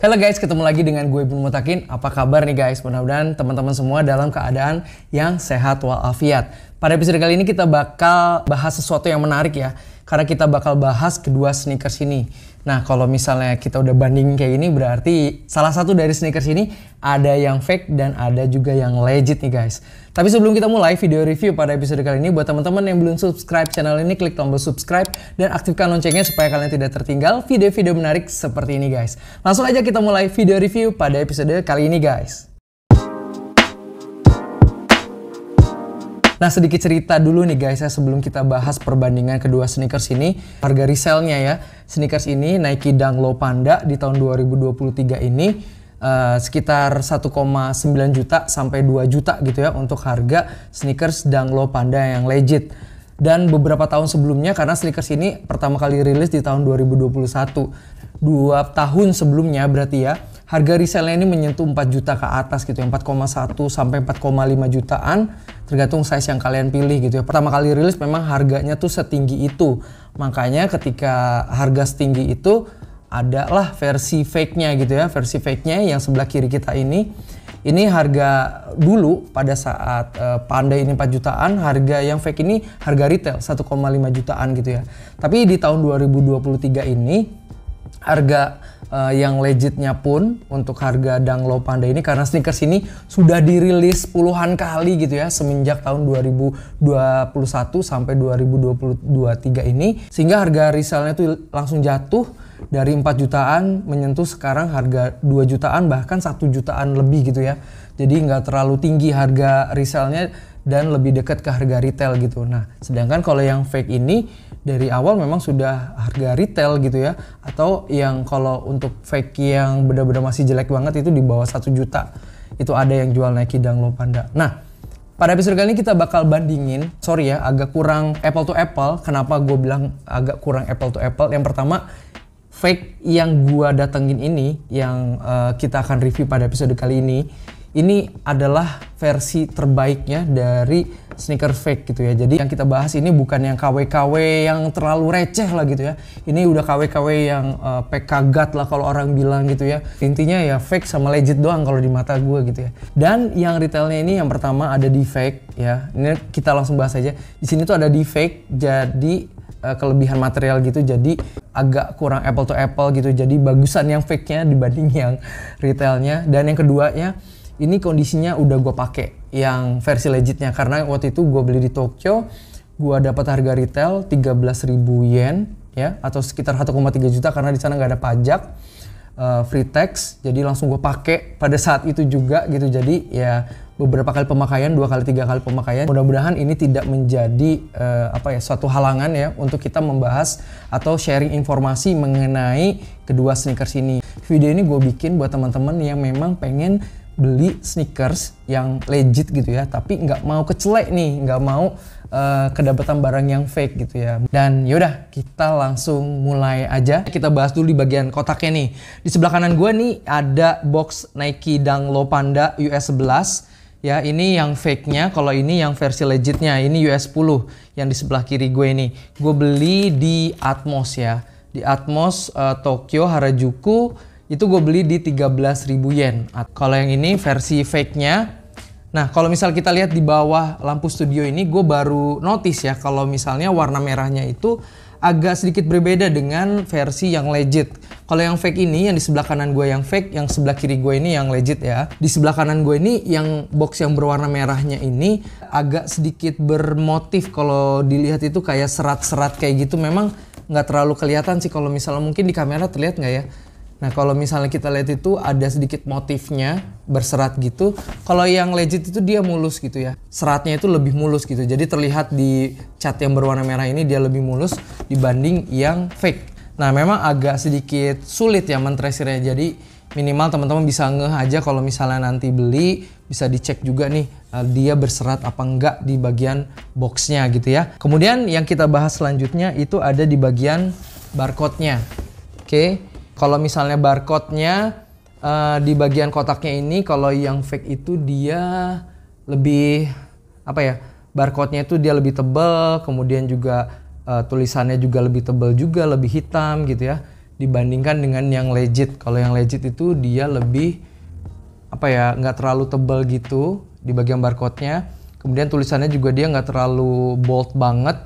Halo guys, ketemu lagi dengan gue Ibnu Mutakin. Apa kabar nih guys? Mudah-mudahan teman-teman semua dalam keadaan yang sehat walafiat. Pada episode kali ini kita bakal bahas sesuatu yang menarik ya. Karena kita bakal bahas kedua sneakers ini. Nah, kalau misalnya kita udah bandingin kayak gini, berarti salah satu dari sneakers ini ada yang fake dan ada juga yang legit nih guys. Tapi sebelum kita mulai video review pada episode kali ini, buat teman-teman yang belum subscribe channel ini, klik tombol subscribe dan aktifkan loncengnya supaya kalian tidak tertinggal video-video menarik seperti ini guys. Langsung aja kita mulai video review pada episode kali ini guys. Nah, sedikit cerita dulu nih guys ya sebelum kita bahas perbandingan kedua sneakers ini. Harga resellnya ya, sneakers ini Nike Dunk Low Panda di tahun 2023 ini sekitar 1,9 juta sampai 2 juta gitu ya untuk harga sneakers Dunk Low Panda yang legit. Dan beberapa tahun sebelumnya, karena sneakers ini pertama kali rilis di tahun 2021, 2 tahun sebelumnya berarti ya, harga resellnya ini menyentuh 4 juta ke atas gitu ya, 4,1 sampai 4,5 jutaan tergantung size yang kalian pilih gitu ya. Pertama kali rilis memang harganya tuh setinggi itu. Makanya ketika harga setinggi itu adalah versi fake-nya gitu ya. Versi fake-nya yang sebelah kiri kita ini harga dulu pada saat Panda ini 4 jutaan, harga yang fake ini harga retail 1,5 jutaan gitu ya. Tapi di tahun 2023 ini harga yang legitnya pun untuk harga Dunk Low Panda ini, karena sneakers ini sudah dirilis puluhan kali gitu ya semenjak tahun 2021 sampai 2023 ini, sehingga harga resellnya tuh langsung jatuh dari 4 jutaan menyentuh sekarang harga 2 jutaan bahkan 1 jutaan lebih gitu ya. Jadi nggak terlalu tinggi harga resellnya dan lebih dekat ke harga retail gitu. Nah, sedangkan kalau yang fake ini dari awal memang sudah harga retail gitu ya. Atau yang kalau untuk fake yang benar-benar masih jelek banget itu di bawah 1 juta. Itu ada yang jual Nike Dunk Low Panda. Nah, pada episode kali ini kita bakal bandingin, sorry ya agak kurang apple to apple. Kenapa gue bilang agak kurang apple to apple? Yang pertama, fake yang gue datengin ini, yang kita akan review pada episode kali ini adalah versi terbaiknya dari sneaker fake gitu ya. Jadi yang kita bahas ini bukan yang KW-KW yang terlalu receh lah gitu ya. Ini udah KW-KW yang PK God lah kalau orang bilang gitu ya. Intinya ya fake sama legit doang kalau di mata gue gitu ya. Dan yang retailnya ini yang pertama ada defect ya. Ini kita langsung bahas aja. Di sini tuh ada defect, jadi kelebihan material gitu, jadi agak kurang apple to apple gitu. Jadi bagusan yang fake-nya dibanding yang retailnya. Dan yang keduanya, ini kondisinya udah gue pakai yang versi legitnya, karena waktu itu gue beli di Tokyo, gue dapat harga retail 13.000 yen ya, atau sekitar 1,3 juta karena di sana nggak ada pajak, free tax, jadi langsung gue pakai pada saat itu juga gitu. Jadi ya beberapa kali pemakaian, 2 kali 3 kali pemakaian. Mudah-mudahan ini tidak menjadi suatu halangan ya untuk kita membahas atau sharing informasi mengenai kedua sneakers ini. Video ini gue bikin buat teman-teman yang memang pengen beli sneakers yang legit gitu ya, tapi nggak mau kecelek nih, nggak mau kedapatan barang yang fake gitu ya. Dan yaudah, kita langsung mulai aja. Kita bahas dulu di bagian kotaknya nih. Di sebelah kanan gue nih ada box Nike Dunk Low Panda US 11 ya. Ini yang fake-nya, kalau ini yang versi legitnya, ini US 10 yang di sebelah kiri gue nih. Gue beli di Atmos ya, di Atmos Tokyo Harajuku. Itu gue beli di 13.000 yen. Kalau yang ini versi fake-nya. Nah, kalau misal kita lihat di bawah lampu studio ini, gue baru notice ya kalau misalnya warna merahnya itu agak sedikit berbeda dengan versi yang legit. Kalau yang fake ini, yang di sebelah kanan gue yang fake, yang sebelah kiri gue ini yang legit ya. Di sebelah kanan gue ini yang box yang berwarna merahnya ini agak sedikit bermotif. Kalau dilihat itu kayak serat-serat kayak gitu. Memang nggak terlalu kelihatan sih kalau misalnya mungkin di kamera terlihat nggak ya. Nah, kalau misalnya kita lihat itu ada sedikit motifnya berserat gitu. Kalau yang legit itu dia mulus gitu ya. Seratnya itu lebih mulus gitu. Jadi terlihat di cat yang berwarna merah ini dia lebih mulus dibanding yang fake. Nah, memang agak sedikit sulit ya mentresirnya. Jadi minimal teman-teman bisa ngeh aja kalau misalnya nanti beli, bisa dicek juga nih dia berserat apa enggak di bagian boxnya gitu ya. Kemudian yang kita bahas selanjutnya itu ada di bagian barcode-nya. Oke. Kalau misalnya barcode-nya di bagian kotaknya ini, kalau yang fake itu dia lebih barcode-nya itu dia lebih tebal, kemudian juga tulisannya juga lebih tebal juga, lebih hitam gitu ya. dibandingkan dengan yang legit. Kalau yang legit itu dia lebih apa ya, nggak terlalu tebal gitu di bagian barcode-nya. Kemudian tulisannya juga dia nggak terlalu bold banget,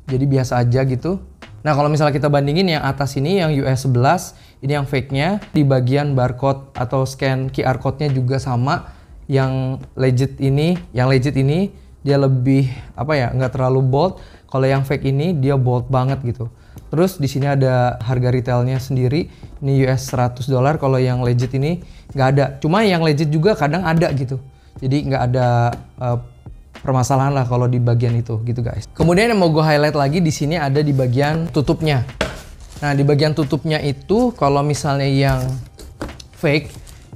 jadi biasa aja gitu. Nah kalau misalnya kita bandingin yang atas ini, yang US 11, ini yang fake-nya, di bagian barcode atau scan QR code-nya juga sama. Yang legit ini dia lebih apa ya, nggak terlalu bold. Kalau yang fake ini dia bold banget gitu. Terus di sini ada harga retailnya sendiri, ini US $100. Kalau yang legit ini nggak ada. Cuma yang legit juga kadang ada gitu. Jadi nggak ada permasalahan lah kalau di bagian itu gitu guys. Kemudian yang mau gue highlight lagi di sini ada di bagian tutupnya. Nah di bagian tutupnya itu kalau misalnya yang fake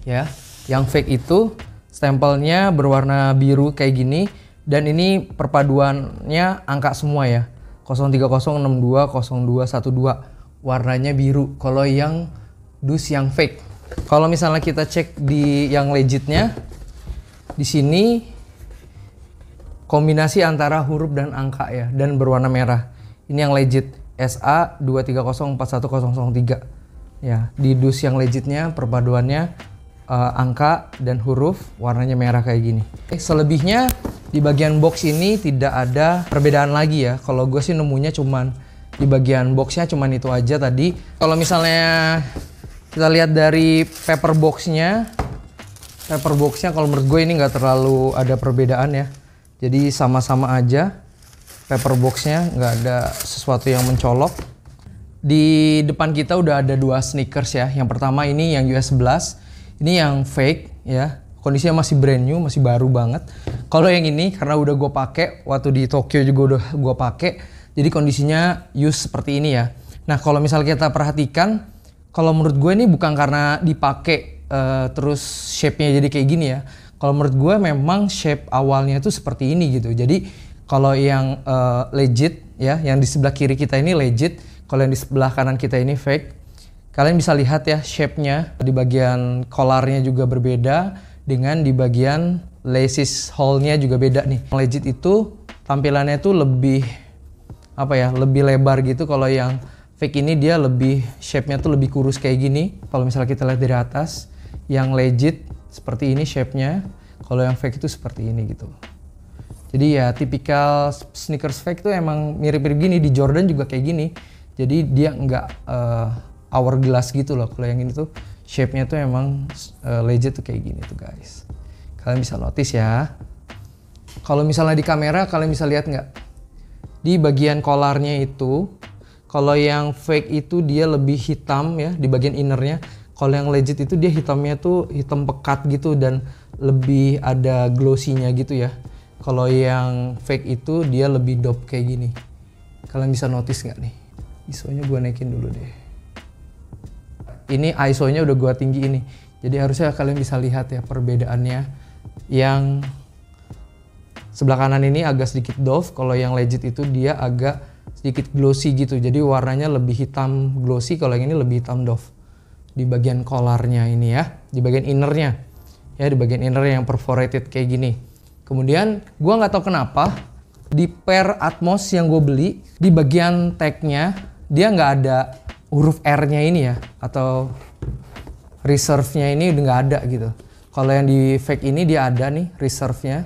ya, yang fake itu stempelnya berwarna biru kayak gini, dan ini perpaduannya angka semua ya. 030620212 warnanya biru. Kalau yang dus yang fake. Kalau misalnya kita cek di yang legitnya, di sini kombinasi antara huruf dan angka ya, dan berwarna merah. Ini yang legit SA 2304103. Ya, di dus yang legitnya perpaduannya angka dan huruf warnanya merah kayak gini. Selebihnya di bagian box ini tidak ada perbedaan lagi ya. Kalau gue sih nemunya cuman di bagian boxnya cuman itu aja tadi. Kalau misalnya kita lihat dari paper boxnya kalau menurut gue ini nggak terlalu ada perbedaan ya. Jadi sama-sama aja paper boxnya, nggak ada sesuatu yang mencolok. Di depan kita udah ada dua sneakers ya. Yang pertama ini yang US 11, ini yang fake ya. Kondisinya masih brand new, masih baru banget. Kalau yang ini karena udah gue pakai waktu di Tokyo juga udah gue pakai, jadi kondisinya use seperti ini ya. Nah kalau misalnya kita perhatikan, kalau menurut gue ini bukan karena dipakai terus shape-nya jadi kayak gini ya. Kalau menurut gue memang shape awalnya itu seperti ini gitu. Jadi kalau yang legit ya, yang di sebelah kiri kita ini legit, kalau yang di sebelah kanan kita ini fake. Kalian bisa lihat ya shape-nya, di bagian collarnya juga berbeda, dengan di bagian laces hole-nya juga beda nih. Yang legit itu tampilannya itu lebih apa ya, lebih lebar gitu. Kalau yang fake ini dia lebih shape-nya tuh lebih kurus kayak gini. Kalau misalnya kita lihat dari atas, yang legit seperti ini shape-nya, kalau yang fake itu seperti ini gitu. Jadi ya tipikal sneakers fake tuh emang mirip-mirip gini. Di Jordan juga kayak gini. Jadi dia nggak hourglass gitu loh. Kalau yang ini tuh shape-nya tuh emang legit tuh kayak gini tuh guys. Kalian bisa notice ya. Kalau misalnya di kamera kalian bisa lihat nggak? Di bagian collarnya itu, kalau yang fake itu dia lebih hitam ya di bagian innernya. Kalau yang legit itu dia hitamnya tuh hitam pekat gitu dan lebih ada glossy-nya gitu ya. Kalau yang fake itu dia lebih dope kayak gini. Kalian bisa notice nggak nih? ISO-nya gue naikin dulu deh. Ini ISO-nya udah gue tinggi ini. Jadi harusnya kalian bisa lihat ya perbedaannya. Yang sebelah kanan ini agak sedikit doff. Kalau yang legit itu dia agak sedikit glossy gitu. Jadi warnanya lebih hitam glossy. Kalau yang ini lebih hitam doff. Di bagian collarnya ini ya, di bagian innernya ya, di bagian inner yang perforated kayak gini. Kemudian gue nggak tahu kenapa di pair Atmos yang gue beli, di bagian tagnya dia nggak ada huruf R-nya ini ya, atau reserve-nya ini udah nggak ada gitu. Kalau yang di fake ini dia ada nih reserve-nya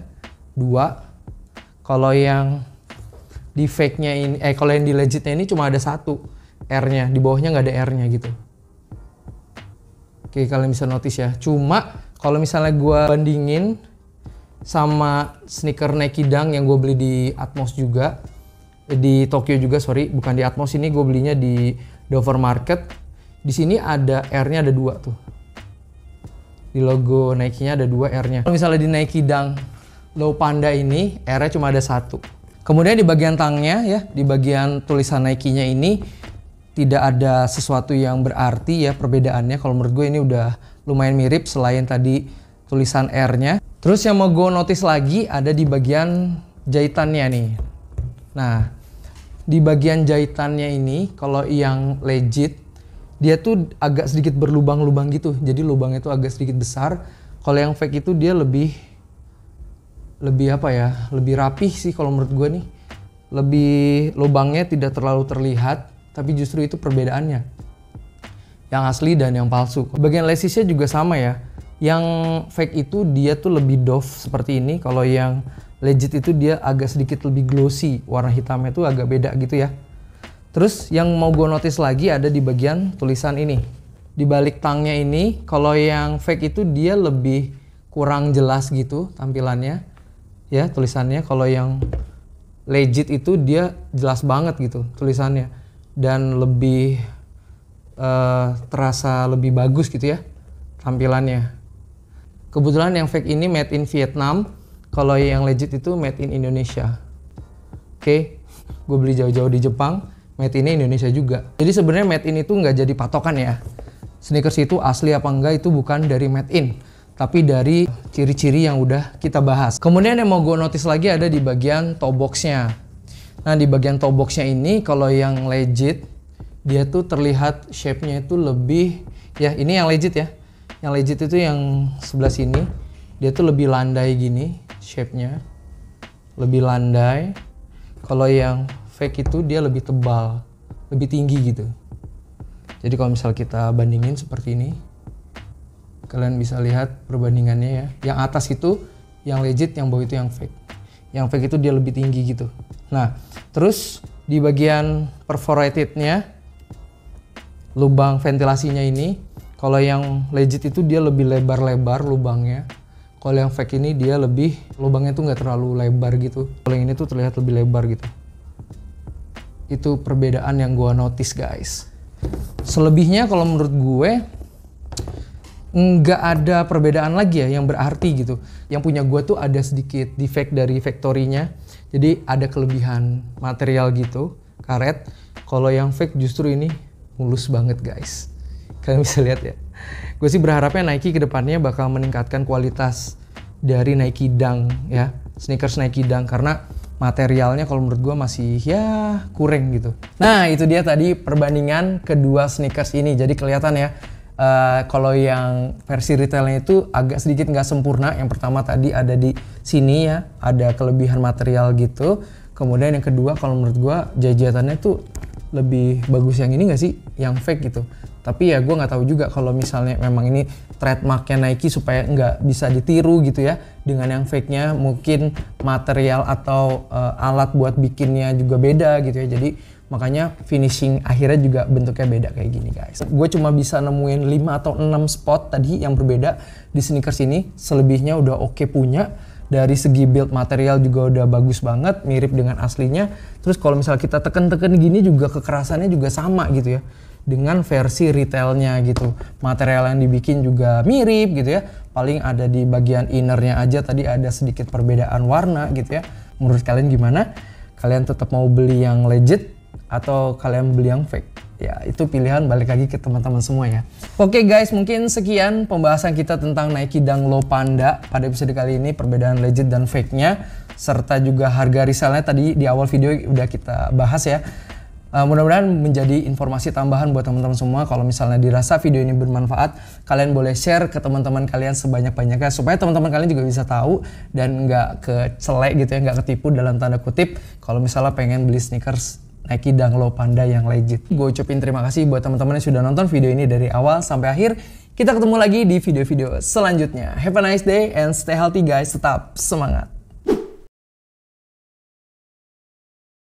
2. Kalau yang di fake-nya ini, kalau yang di legit-nya ini cuma ada 1 R-nya, di bawahnya nggak ada R-nya gitu. Oke, kalian bisa notice ya. Cuma kalau misalnya gue bandingin sama sneaker Nike Dunk yang gue beli di Atmos juga, di Tokyo juga, sorry, bukan di Atmos, ini gue belinya di Dover Market. Di sini ada R-nya ada 2 tuh. Di logo Nike-nya ada 2 R-nya. Kalau misalnya di Nike Dunk Low Panda ini R-nya cuma ada 1. Kemudian di bagian tangnya ya, di bagian tulisan Nike-nya ini tidak ada sesuatu yang berarti ya perbedaannya. Kalau menurut gue ini udah lumayan mirip selain tadi tulisan R-nya. Terus yang mau gue notice lagi ada di bagian jahitannya nih. Nah, di bagian jahitannya ini kalau yang legit dia tuh agak sedikit berlubang-lubang gitu. Jadi lubangnya tuh agak sedikit besar. Kalau yang fake itu dia lebih apa ya? Lebih rapih sih kalau menurut gue nih. Lebih lubangnya tidak terlalu terlihat. Tapi justru itu perbedaannya. yang asli dan yang palsu. Bagian lasisnya juga sama ya. Yang fake itu dia tuh lebih doff seperti ini. Kalau yang legit itu dia agak sedikit lebih glossy. Warna hitamnya tuh agak beda gitu ya. Terus yang mau gue notice lagi ada di bagian tulisan ini. Di balik tangnya ini, kalau yang fake itu dia lebih kurang jelas gitu tampilannya. Ya tulisannya. Kalau yang legit itu dia jelas banget gitu tulisannya. Dan lebih terasa lebih bagus gitu ya tampilannya. Kebetulan yang fake ini made in Vietnam, kalau yang legit itu made in Indonesia. Oke, gue beli jauh-jauh di Jepang, made in Indonesia juga. Jadi sebenarnya made in itu nggak jadi patokan ya. Sneakers itu asli apa enggak itu bukan dari made in, tapi dari ciri-ciri yang udah kita bahas. Kemudian yang mau gue notice lagi ada di bagian toe box-nya. Nah di bagian toe box-nya ini kalau yang legit, dia tuh terlihat shape-nya itu lebih, ya ini yang legit ya. Yang legit itu yang sebelah sini, dia tuh lebih landai gini shape-nya. Lebih landai. Kalau yang fake itu dia lebih tebal, lebih tinggi gitu. Jadi kalau misal kita bandingin seperti ini, kalian bisa lihat perbandingannya ya. Yang atas itu yang legit, yang bawah itu yang fake. Yang fake itu dia lebih tinggi gitu. Nah, terus di bagian perforated-nya, lubang ventilasinya ini, kalau yang legit itu dia lebih lebar-lebar lubangnya. Kalau yang fake ini dia lebih, lubangnya tuh nggak terlalu lebar gitu. Kalau yang ini tuh terlihat lebih lebar gitu. Itu perbedaan yang gue notice guys. Selebihnya kalau menurut gue, nggak ada perbedaan lagi ya yang berarti gitu. Yang punya gue tuh ada sedikit defect dari factory-nya. Jadi ada kelebihan material gitu, karet. Kalau yang fake justru ini mulus banget guys. Kalian bisa lihat ya. Gue sih berharapnya Nike kedepannya bakal meningkatkan kualitas dari Nike Dunk ya. Sneakers Nike Dunk karena materialnya kalau menurut gue masih ya kurang gitu. Nah itu dia tadi perbandingan kedua sneakers ini. Jadi kelihatan ya. Kalau yang versi retailnya itu agak sedikit nggak sempurna. Yang pertama tadi ada di sini ya. Ada kelebihan material gitu. Kemudian yang kedua kalau menurut gue jajatannya tuh lebih bagus yang ini nggak sih? Yang fake gitu. Tapi ya gue nggak tahu juga kalau misalnya memang ini trademarknya Nike supaya nggak bisa ditiru gitu ya dengan yang fake-nya. Mungkin material atau alat buat bikinnya juga beda gitu ya. Jadi makanya finishing akhirnya juga bentuknya beda kayak gini guys. Gue cuma bisa nemuin 5 atau 6 spot tadi yang berbeda di sneakers ini. Selebihnya udah oke punya. Dari segi build material juga udah bagus banget, mirip dengan aslinya. Terus kalau misalnya kita teken-teken gini juga kekerasannya juga sama gitu ya. Dengan versi retailnya gitu. Material yang dibikin juga mirip gitu ya. Paling ada di bagian innernya aja tadi ada sedikit perbedaan warna gitu ya. Menurut kalian gimana? Kalian tetap mau beli yang legit atau kalian beli yang fake? Ya itu pilihan balik lagi ke teman-teman semua ya. Oke guys, mungkin sekian pembahasan kita tentang Nike Dunk Low Panda pada episode kali ini, perbedaan legit dan fake-nya serta juga harga resellnya tadi di awal video udah kita bahas ya. Mudah-mudahan menjadi informasi tambahan buat teman-teman semua. Kalau misalnya dirasa video ini bermanfaat, kalian boleh share ke teman-teman kalian sebanyak-banyaknya supaya teman-teman kalian juga bisa tahu dan nggak kecelek gitu ya, nggak ketipu dalam tanda kutip kalau misalnya pengen beli sneakers Nike Dunk Low Panda yang legit. Gue ucapin terima kasih buat teman-teman yang sudah nonton video ini dari awal sampai akhir. Kita ketemu lagi di video-video selanjutnya. Have a nice day and stay healthy guys. Tetap semangat.